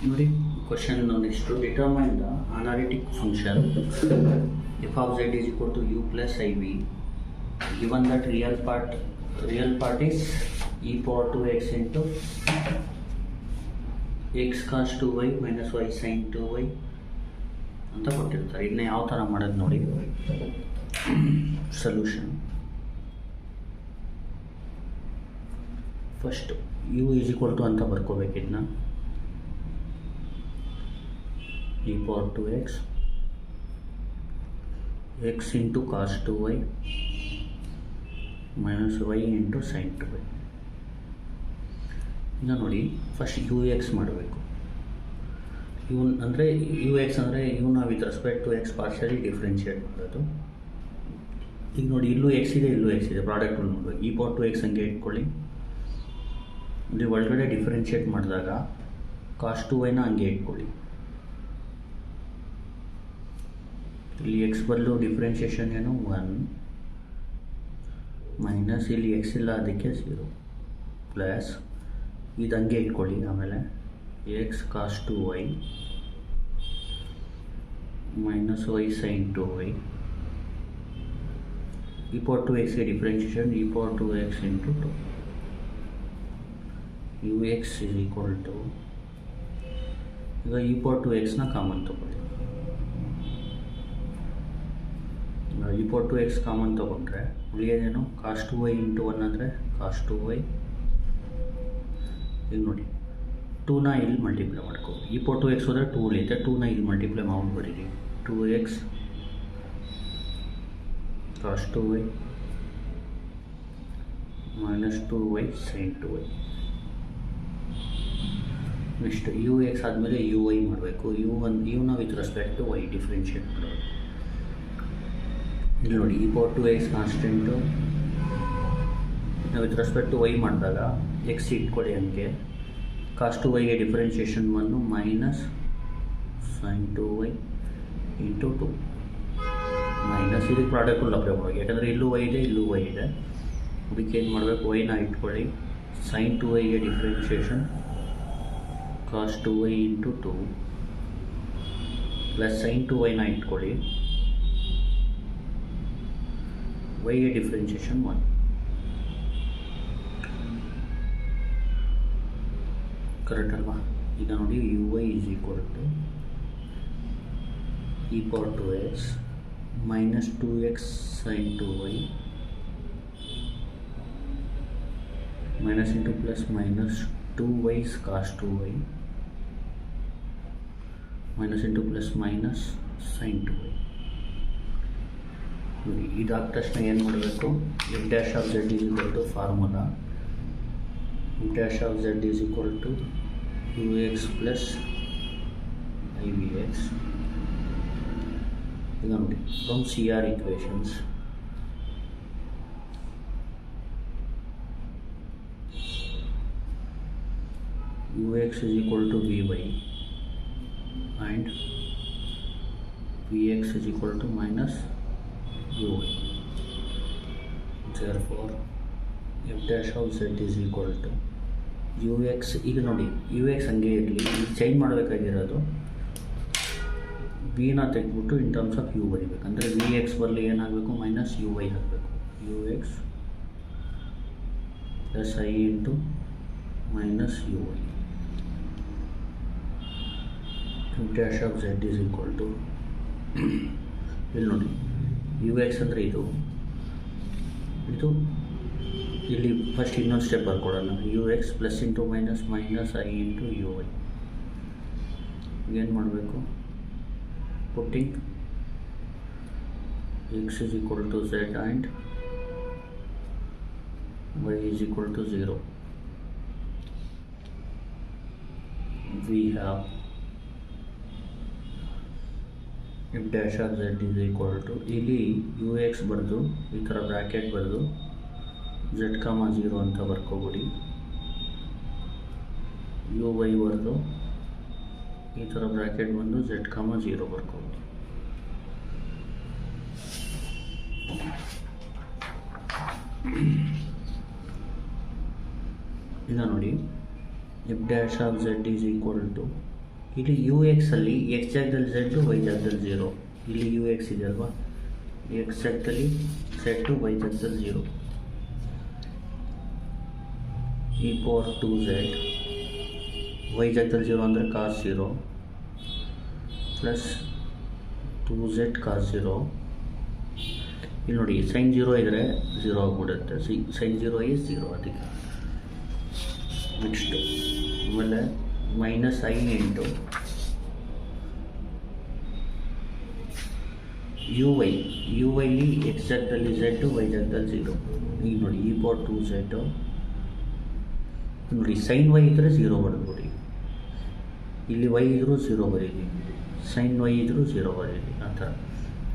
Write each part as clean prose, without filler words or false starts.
ನೋಡಿ question next determine the analytic function f of z is equal to u plus iv given that real part is e power 2x into x cos 2y minus y sin 2y ಅಂತ ಕೊಟ್ಟಿರ್ತಾರೆ. ಇದನ್ನ ಯಾವ ಥರ ಮಾಡೋದು ನೋಡಿ. Solution first u is equal to ಅಂತ ಬರ್ಕೋಬೇಕು. ಇದನ್ನ e power 2x x into cos 2y minus y into sin 2y. ಈಗ ನೋಡಿ ಫಸ್ಟ್ ಯು ಎಕ್ಸ್ ಮಾಡಬೇಕು. ಯು ಅಂದರೆ ಯು ಎಕ್ಸ್ ಅಂದರೆ ಇವನ್ನ with respect to x partially differentiate ಮಾಡೋದು. ಈಗ ನೋಡಿ ಇಲ್ಲೂ ಎಕ್ಸ್ ಇದೆ, ಇಲ್ಲೂ ಎಕ್ಸ್ ಇದೆ, ಪ್ರಾಡಕ್ಟ್ಗಳು ನೋಡಬೇಕು. e power 2x ಹಂಗೆ ಇಟ್ಕೊಳ್ಳಿ. ಇಲ್ಲಿ ಒಳಗಡೆ ಡಿಫ್ರೆನ್ಷಿಯೇಟ್ ಮಾಡಿದಾಗ cos 2yನ ಹಂಗೆ ಇಟ್ಕೊಳ್ಳಿ. ಇಲ್ಲಿ ಎಕ್ಸ್ ಬದಲು ಡಿಫ್ರೆನ್ಷಿಯೇಷನ್ ಏನು 1 ಮೈನಸ್ ಇಲ್ಲಿ ಎಕ್ಸ್ ಇಲ್ಲ ಅದಕ್ಕೆ 0 ಪ್ಲಸ್ ಇದು ಹಂಗೆ ಇಟ್ಕೊಳ್ಳಿ. ಆಮೇಲೆ x cos 2y minus y sine 2y e power 2xಗೆ differentiation e power 2x into 2 ux is equal to ಈಗ e power 2xನ ಕಾಮನ್ ತಗೊಳ್ಳಿ. e power 2x ಕಾಮನ್ ತೊಗೊಂಡ್ರೆ ಉಳಿಯೋದೇನು cos 2y into 1 ಅಂದರೆ cos 2y. ಈಗ ನೋಡಿ 2ನ ಇಲ್ಲಿ ಮಲ್ಟಿಪ್ಲೈ ಮಾಡ್ಕೊ. e power 2x ಹೋದರೆ 2 ಉಳಿಯುತ್ತೆ. 2ನ ಇಲ್ಲಿ ಮಲ್ಟಿಪ್ಲೈ ಮಾಡ್ಬಿಡಿರಿ. 2x cos 2y minus 2y sin 2y. Next u x ಆದಮೇಲೆ ಯು ವೈ ಮಾಡಬೇಕು. ಯುನ with respect to y differentiate ಮಾಡಬೇಕು. ಇಲ್ಲಿ ನೋಡಿ e power 2x ಕಾನ್ಸ್ಟೆಂಟು ನಾವು ವಿತ್ ರೆಸ್ಪೆಕ್ಟ್ ಟು ವೈ ಮಾಡಿದಾಗ ಎಕ್ಸ್ ಇಟ್ಕೊಳ್ಳಿ. ಹಂಗೆ cos 2yಗೆ differentiation 1 minus sin 2y into 2 minus ಇದಕ್ಕೆ ಪ್ರಾಡಕ್ಟ್ ಅಪ್ಲೈ ಮಾಡಬೇಕು. ಯಾಕಂದರೆ ಇಲ್ಲೂ ವೈ ಇದೆ, ಇಲ್ಲೂ ವೈ ಇದೆ. ಅದಕ್ಕೆ ಏನು ಮಾಡಬೇಕು, ವೈನ ಇಟ್ಕೊಳ್ಳಿ. sin 2yಗೆ differentiation cos 2y into 2 plus sin 2yನ ಇಟ್ಕೊಳ್ಳಿ. ವೈಗೆ ಡಿಫ್ರೆನ್ಷಿಯೇಷನ್ 1 ಕರೆಕ್ಟ್ ಅಲ್ವಾ? ಈಗ ನೋಡಿ u y is equal to e power 2x minus 2x sin 2y minus into plus minus 2y cos 2y minus into plus minus sin 2y. ಇದಾದ ತಕ್ಷಣ ಏನು ಮಾಡಬೇಕು, f dash of z is equal to formula f dash of z is equal to u x plus i v x. ಈಗ ನೋಡಿ from C R equations u x is equal to v y and v x is equal to minus u y. Therefore f dash of z is equal to ux. ಈಗ ನೋಡಿ ux ಹಂಗೆ ಇರಲಿ. ಈಗ change ಮಾಡಬೇಕಾಗಿರೋದು v ನ ತೆಗೆದ್ಬಿಟ್ಟು in terms of u ಬರೀಬೇಕು. ಅಂದರೆ ವಿ ಎಕ್ಸ್ ಬರಲಿ ಏನಾಗಬೇಕು, ಮೈನಸ್ ಯು ವೈ ಹಾಕಬೇಕು. U x plus i into minus u y. F dash of z is equal to ಇಲ್ಲಿ ನೋಡಿ ಯು ಎಕ್ಸ್ ಅಂದರೆ ಇದು ಇಲ್ಲಿ ಫಸ್ಟ್ ಇನ್ನೊಂದು ಸ್ಟೆಪ್ ಬರ್ಕೊಡೋಣ. U x plus into minus minus i into u y. ಏನು ಮಾಡಬೇಕು, putting x is equal to z and y is equal to 0. We have f dash of z is equal to ಇಲ್ಲಿ u X ಬರೆದು ಈ ಥರ bracket ಬರೆದು Z ಕಾಮ 0 ಅಂತ ಬರ್ಕೊಬಿಡಿ. You Y ಬರೆದು ಈ ಥರ ಬ್ರ್ಯಾಕೆಟ್ ಬಂದು ಝೆಡ್ ಕಾಮ 0 ಬರ್ಕೊಬಿಡಿ. ಈಗ ನೋಡಿ f dash of z is equal to ಇಲ್ಲಿ ಯು ಎಕ್ಸಲ್ಲಿ ಎಕ್ಸ್ ಜಾಗದಲ್ಲಿ ಝೆಡ್ಡು ವೈ ಜಾಗದಲ್ಲಿ ಝೀರೋ. ಇಲ್ಲಿ ಯು ಎಕ್ಸ್ ಇದೆ ಅಲ್ವಾ, ಎಕ್ಸ್ ಜಾಗದಲ್ಲಿ ಝೆಡ್ಡು ವೈ ಜಾಗದಲ್ಲಿ zero. e power 2z y ಜಾಗದಲ್ಲಿ ಝೀರೋ ಅಂದರೆ cos zero plus 2z cos zero. ಇಲ್ಲಿ ನೋಡಿ ಸೈನ್ ಝೀರೋ ಇದ್ದರೆ ಝೀರೋ ಆಗಿಬಿಡುತ್ತೆ, ಸೈನ್ ಝೀರೋ ಈಸ್ ಝೀರೋ. ಅದಕ್ಕೆ ನೆಕ್ಸ್ಟು ಆಮೇಲೆ ಮೈನಸ್ ಐ ಇಂಟು ಯು ವೈಲಿ ಎಕ್ಸ್ ಜಾಗದಲ್ಲಿ ಝೆಡ್ಡು ವೈ ಜಾಗದಲ್ಲಿ ಝೀರೋ. ಈಗ ನೋಡಿ e ಪವರ್ 2z ನೋಡಿ ಸೈನ್ ವೈ ಇದ್ದರೆ ಝೀರೋ ಬರೆದ್ಬಿಡಿ, ಇಲ್ಲಿ ವೈ ಇದ್ದರೂ ಝೀರೋ ಬರೀರಿ, ಸೈನ್ ವೈ ಇದ್ದರೂ ಝೀರೋ ಬರೀರಿ ಆ ಥರ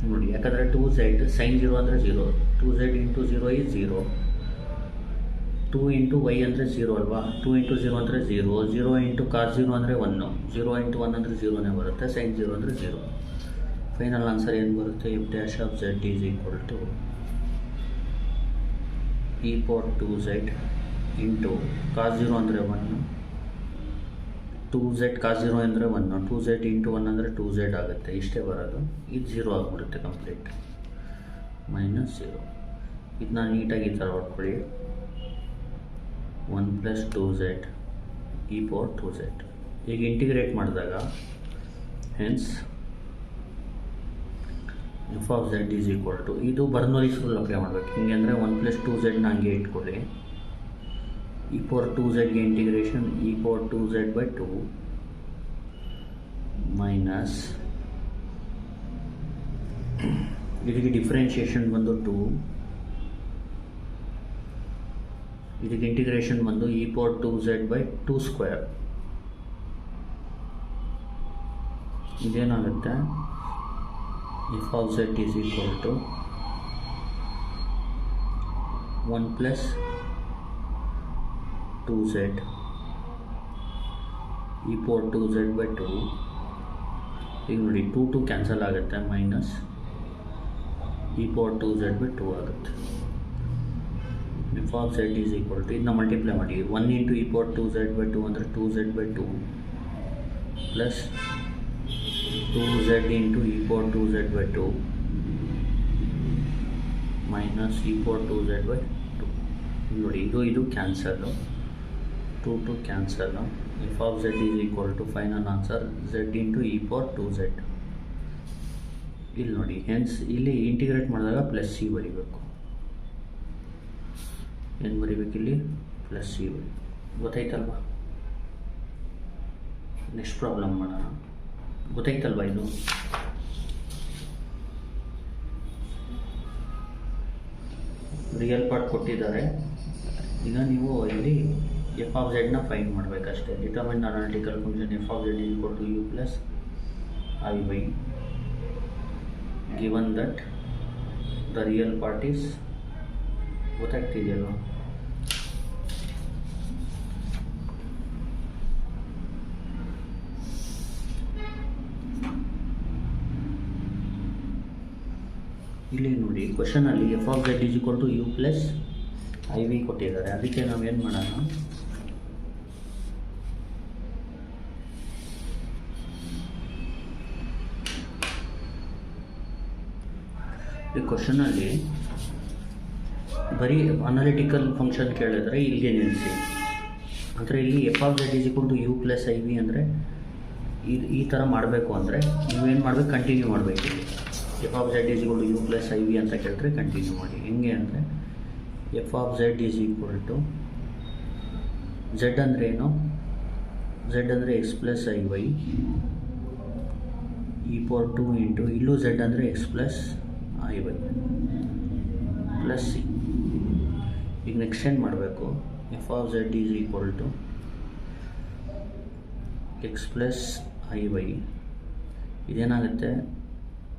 ನೋಡಿ. ಯಾಕಂದರೆ 2z ಸೈನ್ ಝೀರೋ ಅಂದರೆ zero, 2z into zero is zero, 2 into y ಅಂದರೆ ಝೀರೋ ಅಲ್ವಾ, 2 ಇಂಟು ಝೀರೋ ಅಂದರೆ ಝೀರೋ, 0 ಇಂಟು ಕಾಸ್ ಝೀರೋ ಅಂದರೆ 1, 0 ಇಂಟು 1 ಅಂದರೆ ಝೀರೋನೇ ಬರುತ್ತೆ, ಸೈನ್ ಝೀರೋ ಅಂದರೆ ಝೀರೋ. ಫೈನಲ್ ಆನ್ಸರ್ ಏನು ಬರುತ್ತೆ, f dash of z is equal to e power 2z into cos zero ಅಂದರೆ 1, 2z ಕಾಸ್ ಝೀರೋ ಅಂದರೆ 1, 2z ಇಂಟು 1 ಅಂದರೆ 2z ಆಗುತ್ತೆ, ಇಷ್ಟೇ ಬರೋದು. ಇದು ಝೀರೋ ಆಗಿಬಿಡುತ್ತೆ ಕಂಪ್ಲೀಟ್, ಮೈನಸ್ ಝೀರೋ. ಇದನ್ನ ನೀಟಾಗಿ ಈ ಥರ ಹೊಡ್ಕೊಳ್ಳಿ, 1 plus 2z e power 2z. ಈಗ ಇಂಟಿಗ್ರೇಟ್ ಮಾಡಿದಾಗ hence f of z is equal to, ಇದು ಬರ್ನೋಲಿಸ್ ರೂಲ್ ಅಪ್ಲೈ ಮಾಡಬೇಕು. ಹಿಂಗೆ ಅಂದರೆ 1 ಪ್ಲಸ್ 2z ಹಂಗೆ ಇಟ್ಕೊಳ್ಳಿ, e ಪವರ್ 2zಗೆ integration e power 2z/2 minus ಇದಕ್ಕೆ ಡಿಫ್ರೆನ್ಷಿಯೇಷನ್ ಬಂದು 2, ಇದಕ್ಕೆ ಇಂಟಿಗ್ರೇಷನ್ ಬಂದು e ಪವರ್ 2z/2 ಸ್ಕ್ವೇರ್. ಇದೇನಾಗುತ್ತೆ, f of z is equal to 1 plus 2z e power 2z/2. ಈಗ ನೋಡಿ 2 ಕ್ಯಾನ್ಸಲ್ ಆಗುತ್ತೆ, ಮೈನಸ್ e ಪವರ್ 2z/2 ಆಗುತ್ತೆ. F of z is equal to ಇದನ್ನ ಮಲ್ಟಿಪ್ಲೈ ಮಾಡಿ, 1 ಇಂಟು e ಪವರ್ 2z/2 ಅಂದರೆ 2z/2 plus 2z into e power 2z/2 minus e power 2z/2. ನೋಡಿ ಇದು cancel, 2 cancel. F of z is equal to final answer z into e power 2z. ಇಲ್ಲಿ ನೋಡಿ hence ಇಲ್ಲಿ integrate ಮಾಡಿದಾಗ plus C ಬರೀಬೇಕು. ಏನು ಬರೀಬೇಕು ಇಲ್ಲಿ, ಪ್ಲಸ್ ಸಿ ಬರೀ. ಗೊತ್ತಾಯ್ತಲ್ವಾ? ನೆಕ್ಸ್ಟ್ ಪ್ರಾಬ್ಲಮ್ ಮಾಡೋಣ. ಗೊತ್ತಾಯ್ತಲ್ವಾ? ಇದು ರಿಯಲ್ ಪಾರ್ಟ್ ಕೊಟ್ಟಿದ್ದಾರೆ. ಈಗ ನೀವು ಇಲ್ಲಿ ಎಫ್ ಆಫ್ ಝೆಡ್ನ ಫೈಂಡ್ ಮಾಡಬೇಕಷ್ಟೇ. Determine analytical function f of z is equal to u plus i y given that the real part is, ಗೊತ್ತಾಗ್ತಿದೆಯಲ್ವ? ಇಲ್ಲಿ ನೋಡಿ ಕ್ವಶನಲ್ಲಿ f of z is equal to u plus i v ಕೊಟ್ಟಿದ್ದಾರೆ. ಅದಕ್ಕೆ ನಾವೇನು ಮಾಡೋಣ, ಈ ಕ್ವಶನಲ್ಲಿ ಬರೀ ಅನಾಲಿಟಿಕಲ್ ಫಂಕ್ಷನ್ ಕೇಳಿದ್ರೆ ಇಲ್ಲಿಗೆ ನಿಲ್ಲಿಸಿ. ಅಂದರೆ ಇಲ್ಲಿ f of z is equal to u plus i v ಅಂದರೆ ಈ ಥರ ಮಾಡಬೇಕು. ಅಂದರೆ ನೀವೇನು ಮಾಡಬೇಕು, ಕಂಟಿನ್ಯೂ ಮಾಡಬೇಕು. F of z is equal to u plus i v ಅಂತ ಕೇಳಿದ್ರೆ ಕಂಟಿನ್ಯೂ ಮಾಡಿ. ಹೆಂಗೆ ಅಂದರೆ f of z is equal to z ಅಂದರೆ ಏನು, ಝೆಡ್ ಅಂದರೆ x plus i y e power 2 into ಇಲ್ಲೂ ಝೆಡ್ ಅಂದರೆ x plus i y plus c. ಈಗ ನೆಕ್ಸ್ಟ್ ಏನು ಮಾಡಬೇಕು, f of z is equal to x plus i y, ಇದೇನಾಗುತ್ತೆ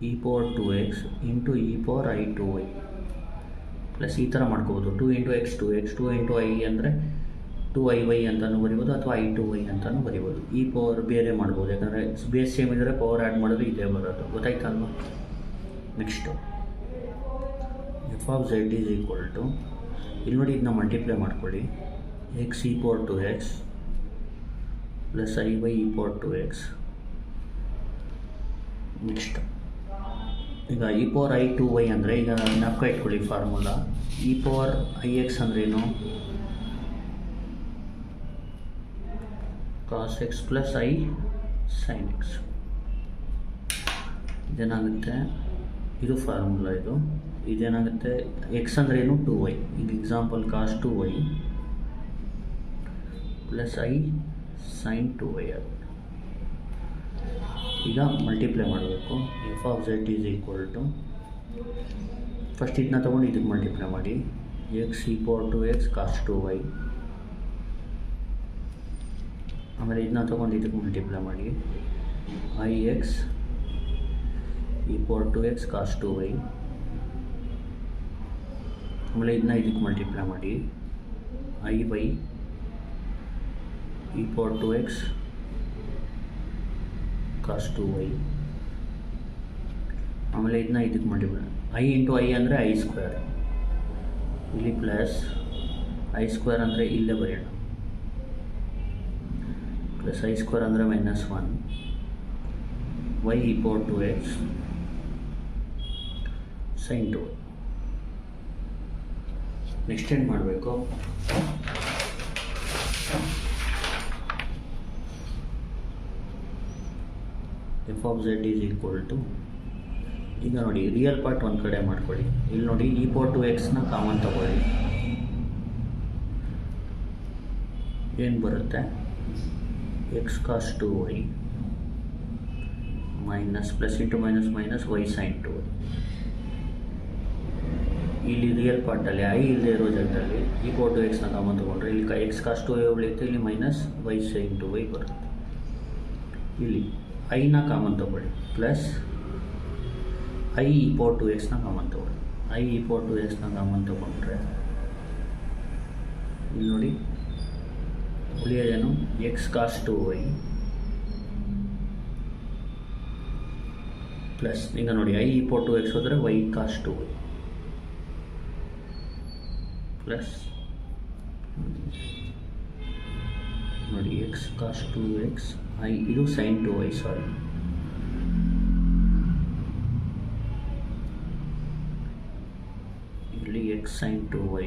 e power 2x into e power i 2y plus ಈ ಥರ ಮಾಡ್ಕೋಬೋದು. 2 into X 2 into i ಅಂದರೆ 2iy ಅಂತಲೂ ಬರಿಬೋದು ಅಥವಾ i2y ಅಂತಲೂ ಬರಿಬೋದು. ಈ ಪವರ್ ಬೇರೆ ಮಾಡ್ಬೋದು, ಯಾಕಂದರೆ ಬೇಸ್ ಸೇಮ್ ಇದ್ದರೆ ಪವರ್ ಆ್ಯಡ್ ಮಾಡೋದು ಇದೇ ಬರೋದು. ಗೊತ್ತಾಯ್ತಲ್ವ? Next f of z is equal to, ಇಲ್ಲಿ ನೋಡಿ ಇದನ್ನ ಮಲ್ಟಿಪ್ಲೈ ಮಾಡ್ಕೊಳ್ಳಿ, x e power 2x plus i y e power 2x next ಈಗ e power i two y ಅಂದರೆ ಈಗ ಜ್ಞಾಪಕ ಇಟ್ಕೊಳ್ಳಿ formula. E power i x ಅಂದ್ರೇನು? Cos x plus i sine x. ಇದೇನಾಗುತ್ತೆ, ಇದು ಫಾರ್ಮುಲಾ. ಇದೇನಾಗುತ್ತೆ, ಎಕ್ಸ್ ಅಂದ್ರೇನು ಟು ವೈ. ಈಗ example cos two y plus i sine two y ಆಗುತ್ತೆ. ಈಗ ಮಲ್ಟಿಪ್ಲೈ ಮಾಡಬೇಕು. F of z is equal to, first ಇದನ್ನ ತೊಗೊಂಡು ಇದಕ್ಕೆ ಮಲ್ಟಿಪ್ಲೈ ಮಾಡಿ. X e power two x cos two y, ಆಮೇಲೆ ಇದನ್ನ ತೊಗೊಂಡು ಇದಕ್ಕೆ ಮಲ್ಟಿಪ್ಲೈ ಮಾಡಿ. I x e power two x cos two y, ಆಮೇಲೆ ಇದನ್ನ ಇದಕ್ಕೆ ಮಲ್ಟಿಪ್ಲೈ ಮಾಡಿ. I y e power two x cos two y, ಆಮೇಲೆ ಇದನ್ನ ಇದಕ್ಕೆ ಮಲ್ಟಿಪ್ಲೈ. ಐ ಇಂಟು ಐ ಅಂದರೆ ಐ ಸ್ಕ್ವೇರ್, ಇಲ್ಲಿ ಪ್ಲಸ್ ಐ ಸ್ಕ್ವೇರ್ ಅಂದರೆ ಇಲ್ಲೇ ಬರೆಯೋಣ, ಪ್ಲಸ್ ಐ ಸ್ಕ್ವೇರ್ ಅಂದರೆ minus 1 y e power two x sine two y. Next ಏನು ಮಾಡಬೇಕು, f of z is equal to, ಈಗ ನೋಡಿ ರಿಯಲ್ ಪಾರ್ಟ್ ಒಂದು ಕಡೆ ಮಾಡ್ಕೊಳ್ಳಿ. ಇಲ್ಲಿ ನೋಡಿ ಇ ಪವರ್ ಟು ಎಕ್ಸ್ನ ಕಾಮನ್ ತಗೊಳ್ಳಿ, ಏನು ಬರುತ್ತೆ, x cos two y minus plus into minus minus y sine two y. ಇಲ್ಲಿ ರಿಯಲ್ ಪಾರ್ಟಲ್ಲಿ ಐ ಇಲ್ಲದೆ ಇರೋ ಜಾಗದಲ್ಲಿ ಇ ಪವರ್ ಟು ಎಕ್ಸ್ನ ಕಾಮನ್ ತೊಗೊಂಡ್ರೆ ಇಲ್ಲಿ ಎಕ್ಸ್ ಕಾಸ್ ಟು ವೈ ಉಳಿಯುತ್ತೆ, ಇಲ್ಲಿ minus y sine two y ಬರುತ್ತೆ. ಇಲ್ಲಿ ಐನ ಕಾಮನ್ ತೊಗೊಳ್ಳಿ, plus i e power two ಎಕ್ಸ್ನ ಕಾಮನ್ ತೊಗೊಳ್ಳಿ. ಐ ಇ ಪವರ್ ಟು ಎಕ್ಸ್ನ ಕಾಮನ್ ತೊಗೊಂಡ್ರೆ ಇಲ್ಲಿ ನೋಡಿ ಉಳಿಯೋದೇನು, x cos two y plus, ಈಗ ನೋಡಿ i e power two x ಹೋದರೆ y cos two y plus ನೋಡಿ x cos two x i, ಇದು ಸೈನ್ ಟು ವೈ, ಸಾರಿ ಇಲ್ಲಿ ಎಕ್ಸ್ ಸೈನ್ ಟು ವೈ,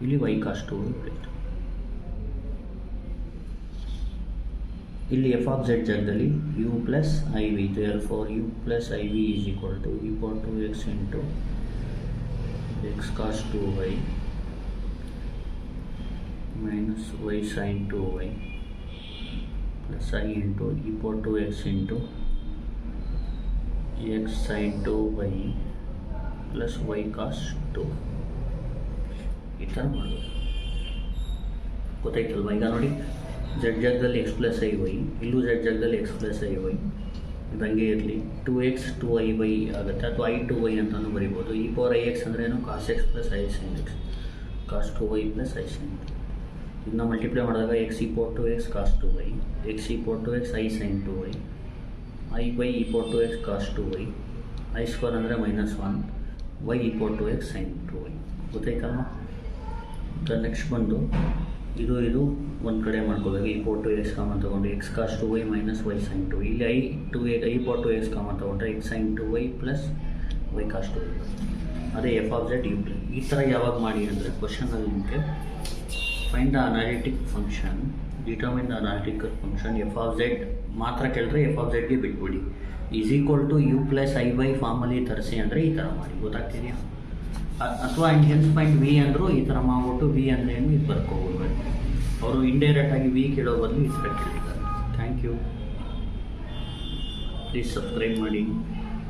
ಇಲ್ಲಿ ವೈ ಕಾಸ್ ಟು ವೈ ಉಳಿತು. ಇಲ್ಲಿ f of z ಜಾಗದಲ್ಲಿ u plus i v, therefore u plus i v is equal to e power two x into x cos two y minus y sine two y plus i into e power two x into x sine two y plus y cos two, ಈ ಥರ ಮಾಡೋದು. ಗೊತ್ತಾಯ್ತಲ್ವ? ಈಗ ನೋಡಿ z ಜಾಗದಲ್ಲಿ x plus i y, ಇಲ್ಲೂ z ಜಾಗದಲ್ಲಿ x plus i Y, ಇದು ಹಂಗೆ ಇರಲಿ. 2x 2i ಆಗುತ್ತೆ, ಅಥವಾ ಐ ಟು ವೈ ಅಂತಲೂ ಬರಿಬೋದು. ಇ ಪವರ್ ಐ ಎಕ್ಸ್ ಅಂದ್ರೇನು, cos x plus i sine x, cos two y plus i sine. ಇದನ್ನ ಮಲ್ಟಿಪ್ಲೈ ಮಾಡಿದಾಗ x e power two x cos two y, x e power two x i sine two y, i y e power two x cos two y, i square ಅಂದರೆ minus 1 y e power two x sine two y. ಗೊತ್ತಾಯ್ತಲ್ವ? Next ಬಂದು ಇದು ಒಂದು ಕಡೆ ಮಾಡ್ಕೋಬೇಕು. E power two x common ತೊಗೊಂಡು x cos two y minus y sine two, ಇಲ್ಲಿ i power two x common ತೊಗೊಂಡ್ರೆ x sine two y plus y cos two y. ಅದೇ f of z u plus. ಈ ಥರ ಯಾವಾಗ ಮಾಡಿ ಅಂದರೆ ಕ್ವಶನಲ್ಲಿ ನಿಮಗೆ find the analytic function, determine the analytical function, f of z ಮಾತ್ರ ಕೇಳಿದ್ರೆ ಎಫ್ ಆಫ್ ಝೆಡ್ಗೆ ಬಿಟ್ಬಿಡಿ. Is equal to u plus i y ಫಾರ್ಮಲ್ಲಿ ತರಿಸಿ ಅಂದರೆ ಈ ಥರ ಮಾಡಿ. ಗೊತ್ತಾಗ್ತಿದೆಯಾ? ಅಥವಾ ಹೆನ್ಸ್ ಪಾಯಿಂಟ್ ವಿ ಅಂದರೂ ಈ ಥರ ಮಾಡ್ಬಿಟ್ಟು ವಿ ಅಂದರೆ ಏನು ಇದು ಬರ್ಕೋಬೋದು. ಅವರು ಇಂಡೈರೆಕ್ಟಾಗಿ ವಿ ಕೇಳೋ ಬದಲು ಈ ಥರ ಕೇಳಿದ್ದಾರೆ. Thank you. ಪ್ಲೀಸ್ ಸಬ್ಸ್ಕ್ರೈಬ್ ಮಾಡಿ.